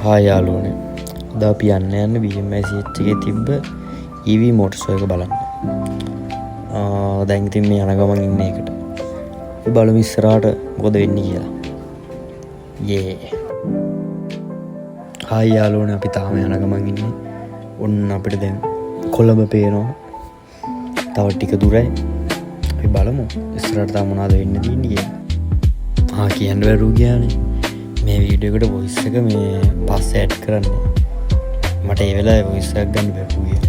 හා යාළුවනේ, අද අපි යන්න BMICH එකේ තිබ්බ EV මෝටර් ෂෝ එක බලන්න. දැන් ඉතින් මේ යන ගමන් ඉන්නේ එකට. අපි බලමු ඉස්සරහට මොකද වෙන්නේ කියලා. හා යාළුවනේ, අපි තාම යන ගමන් ඉන්නේ. ඔන්න අපිට දැන් කොළඹ පේනවා. තව ටික දුරයි. අපි බලමු ඉස්සරහට තාම මොනවද වෙන්න තියෙන්නේ කියලා. කියන්න බැරුව ගියානේ. මේ වීඩියෝ එකට වොයිස් එක මේ පස්සේ ඇඩ් කරන්න. මට ඒ වෙලාවේ වොයිස් එකක් ගන්න බැරුව ගියා.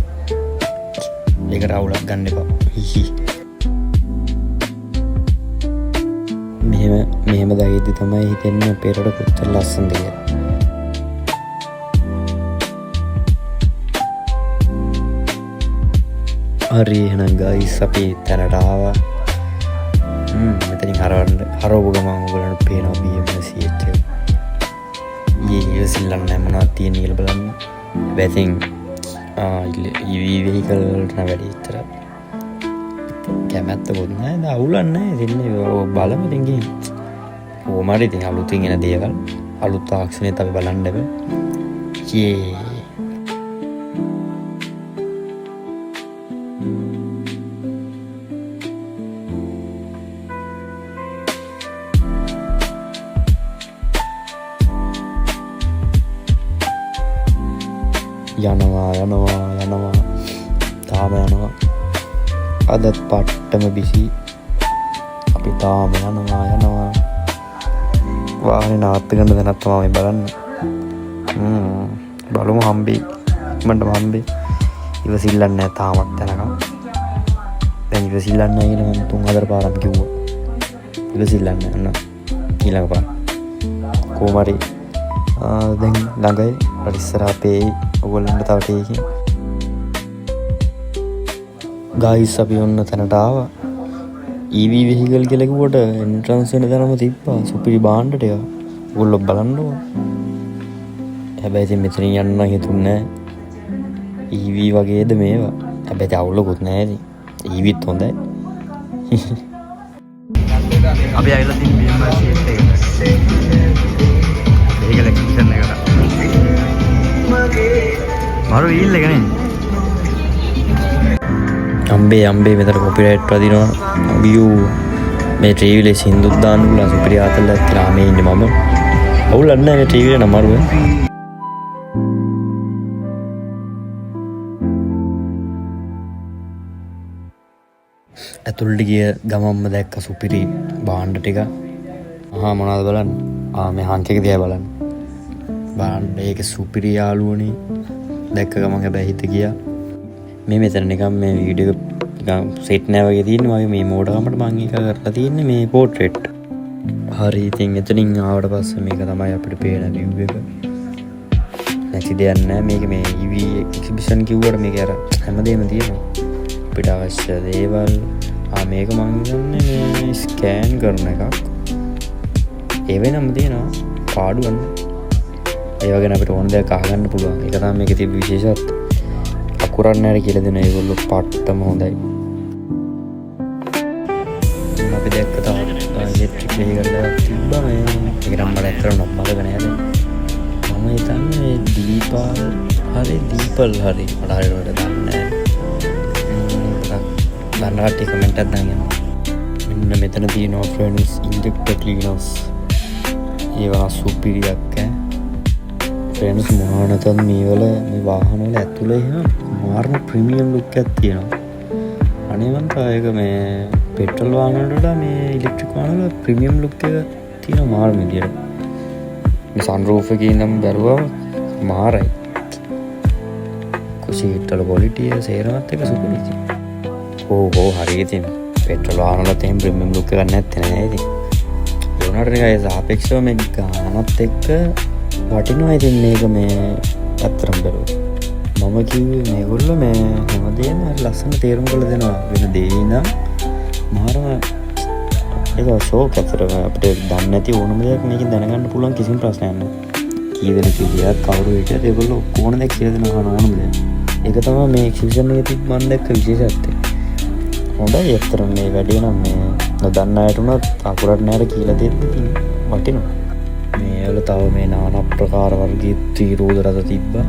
ඒකට අවුලක් ගන්න එපා. මෙහෙම දකිද්දි තමයි හිතෙන්නේ අපේ රට කොච්චර ලස්සනද කියලා. හරි එහෙනම් ගයිස්, අපි තැනට ආවා. මෙතනින් හරවපු ගමන් ඔයගොල්ලන්ට පේනවා BMICH එක. ඉවසිල්ලක් නැහැ මොනවද තියෙන්නේ කියලා බලන්න. හැබැයි EV vehicle වලට වැඩි විතර කැමැත්තකුත් නැහැ. අවුලක් නැහැ. ඉතින් බලමු ඉතින් ගිහින්. කොහොමද ඉතින් අලුතින් එන දේවල් අලුත් තාක්ෂණයත් අපි බලන්න බෑ. යනවා තාම යනවා. අදත් පට්ටම බිසි. අපි තාම යනවා. වාහනේ නාත්ති ගන්න දැනත් තමයි බලන්න. බලමු හම්බෙයි. මන්ට හම්බෙයි. ඉවසිල්ලක් නැහැ තාමත් යනකම්. දැන් ඉවසිල්ලක් නැහැ කියලා මම 3-4 පාරක් කිව්වා. ඉවසිල්ලක් නැහැ නේද? ඊළඟ පාර. කොහොම හරි දැන් ළඟයි. ඉස්සරහ අපේ ඔයගොල්ලන්ට තව ටිකකින් ගයිස් අපි ඔන්න තැනට ආවා. EV vehicle කියලා කිව්වට එන්ට්‍රන්ස් වෙන තැනම තිබ්බා සුපිරි භාණ්ඩ ටික. ඔයගොල්ලෝ බලන්නකෝ. හැබැයි ඉතින් මෙතනින් යන්න හිතුන්නේ නැහැ. EV වගේද මේවා. හැබැයි අවුලකුත් නැහැ ඉතින්. EVත් හොඳයි. අපි ආවිලා තින් BMICH එකට. vehicle exhibition එකට. මරු ඊල් එක නේ. අම්බේ මෙතන කොපිරයිට් වදිනවා. view මේ ටීවී එකේ සින්දුත් දාන්න පුළුවන්. සුපිරි ආතල්ලක් කියලා මේ ඉන්නේ මම. අවුලක් නැහැ මේ ටීවී එක නමරුව. ඇතුළට ගිය ගමම්ම දැක්ක සුපිරි භාණ්ඩ ටික. මොනවද බලන්න? මේ හංක එක දිහා බලන්න. භාණ්ඩ ඒක සුපිරි යාළුවනේ. දැක්ක ගමන් හැබැයි හිත ගියා. මේ මෙතන නිකන් මේ වීඩියෝ එක නිකන් සෙට් නෑ වගේ තියෙනවා. වගේ මේ මෝඩකමට මම එක කරලා තියෙන්නේ මේ පෝට්‍රේට්. හරි ඉතින් එතනින් ආවට පස්සේ මේක තමයි අපිට පේන view එක. නැති දෙයක් නෑ. මේක මේ EV එක්සිබිෂන් කිව්වට මේක අර හැමදේම තියෙනවා. අපිට අවශ්‍ය දේවල් මේක මම හිතන්නේ මේ ස්කෑන් කරන එකක්. ඒ වෙනම තියෙනවා පාඩු ගන්න. ඒ වගේ අපිට ඕන දෙයක් අහගන්න පුළුවන්. ඒක තමයි මේකේ තිබ්බ විශේෂත්වය. අකුරක් නැහැ කියලා දෙන ඒගොල්ලෝ පට්ටම හොඳයි. අපි දැක්ක තව ඉලෙක්ට්‍රික් වෙහිකල් එකක් තිබ්බා මේ. ඒක නම් මට ඇත්තටම මතක නෑ දැන්. මම හිතන්නේ දීපල් හරි මට හරියට දන්නේ නෑ. දන්න කට්ටිය කමෙන්ට් එකක් දාන්න. මෙන්න මෙතන තියෙනවා ෆ්‍රෙන්ඩ්ස් ඉන්ජෙක්ටර් ක්ලීනර්ස්. ඒවා සුපිරියක් ඈ. ෆ්‍රෙන්ඩ්ස් මොනවද මේවල මේ වාහන වල ඇතුලේ එහෙම මාර්ම ප්‍රීමියම් ලුක් එකක් තියෙනවා. අනේ මන්ට ඒක මේ පෙට්‍රල් වාහන වලට මේ ඉලෙක්ට්‍රික් වාහන වල ප්‍රීමියම් ලුක් එක තියෙනවා මාර්ම විදියට. මේ සන්රූෆ් එකේ ඉඳන් බැලුවා මාරයි. කුසීට් වල ක්වොලිටි එක සේරමත් එක සුපිරියි. හරියට ඉතින් පෙට්‍රල් වාහන වලත් එහෙම ප්‍රීමියම් ලුක් එකක් නැත්තේ නෑ ඉතින්. ඒ වුණාට නිකන් සාපේක්ෂව මේ ගානත් එක්ක වටිනවා. ඉතින් මේක මේ අත්‍තරම් බැලුවා. මම කිව්වේ මේගොල්ලෝ මේ හැමදේම ලස්සන තේරුම් කරලා දෙනවා. වෙන දේ ඉඳන් මාරම ඒක ෂෝක් අතරම අපිට දන්නේ නැති ඕනම දෙයක් මේකෙන් දැනගන්න පුළුවන් කිසිම ප්‍රශ්නයක් නැහැ. කී දෙනෙක් කියලාත් කවුරු හිටියත් ඒගොල්ලෝ ඕන දෙයක් කියලා දෙනවා ඕනම දෙයක්. ඒක තමයි මේ එක්සිබිෂන් එකේ තිබ්බ මම දැක්ක විශේෂත්වය. හොඳයි අතරම මේ වැඩේ නම් මේ නොදන්න අයට උනත් අකුරක් නෑර කියලා දෙන්න ඉතින් වටිනවා. මේවල තව මේ නාන ප්‍රකාර වර්ගයේ ත්‍රිරෝද රථ තිබ්බා.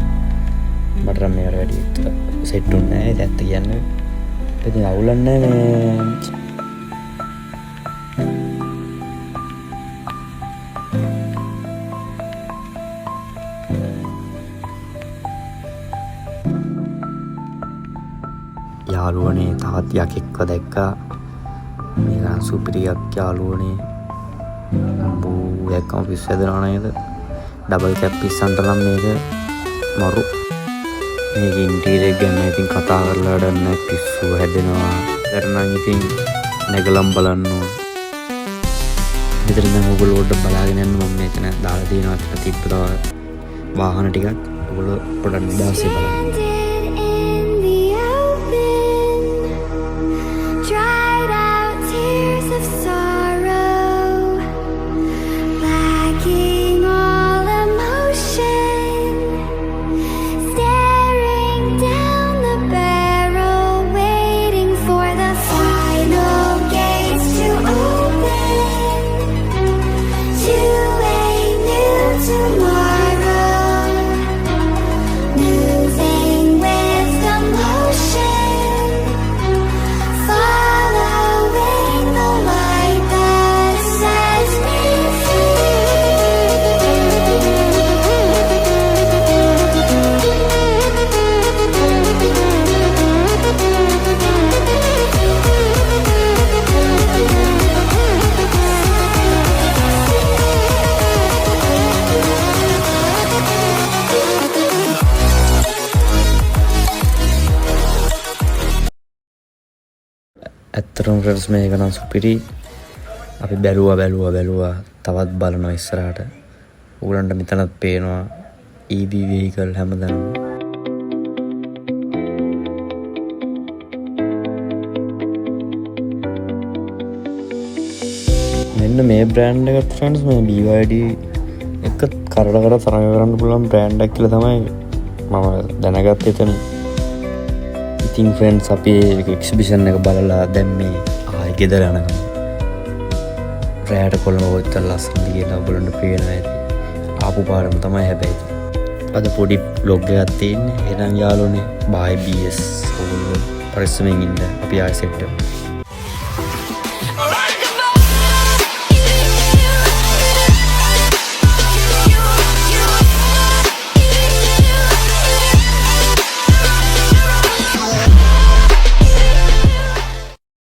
මට නම් මේවට වැඩි සෙට් උන්නේ නැහැ. ඒක ඇත්ත කියන්නේ. ඉතින් අවුලන්නේ මේ යාළුවනේ තවත් යකෙක්ව දැක්කා. මේකන් සුපිරියක් යාළුවනේ. දැක්කම පිස්සු හැදෙනවා නේද? ඩබල් කැප් පිස්සන්ට නම් මේක මරු. මේක ඉන්ටීරියර් ගැන ඉතින් කතා කරලා වැඩක් නැහැ. පිස්සු හැදෙනවා. කරනම් ඉතින් නැගලම් බලන්න ඕන. විතර නම් ඔයගොල්ලෝ පොඩ්ඩක් බලාගෙන යන්න. මම මෙතන දාලා තියෙනවා අතට තිබ්බා වාහන ටිකක්. ඔයගොල්ලෝ පොඩ්ඩක් නිදාසේ බලන්න. ඇත්තටම ෆ්‍රෙන්ඩ්ස් මේක නම් සුපිරි. අපි බැලුවා තවත් බලනවා ඉස්සරහට. ඌලන්ට මෙතනත් පේනවා EV vehicle හැමදාම. මෙන්න මේ බ්‍රෑන්ඩ් එකත් ෆ්‍රෙන්ඩ්ස් මේ BYD එක කරට තරඟ කරන්න පුළුවන් බ්‍රෑන්ඩ් එකක් කියලා තමයි මම දැනගත්තේ එතන. ඉතින් ෆ්‍රෙන්ඩ්ස් අපි එක්සිබිෂන් එක බලලා දැන් මේ ආයෙ ගෙදර යනකම් රෑට කොළඹ හොත්තල් ලස්සනට කියලා බලන්න පේනවා ඇති. ආපු පාරම තමයි හැබැයි. අද පොඩි බ්ලොග් එකක් තියෙන්නේ. එහෙනම් යාළුවනේ බයි BS ඔයගොල්ලෝ පරිස්සමෙන් ඉන්න. අපි ආයෙ සෙට් වෙමු.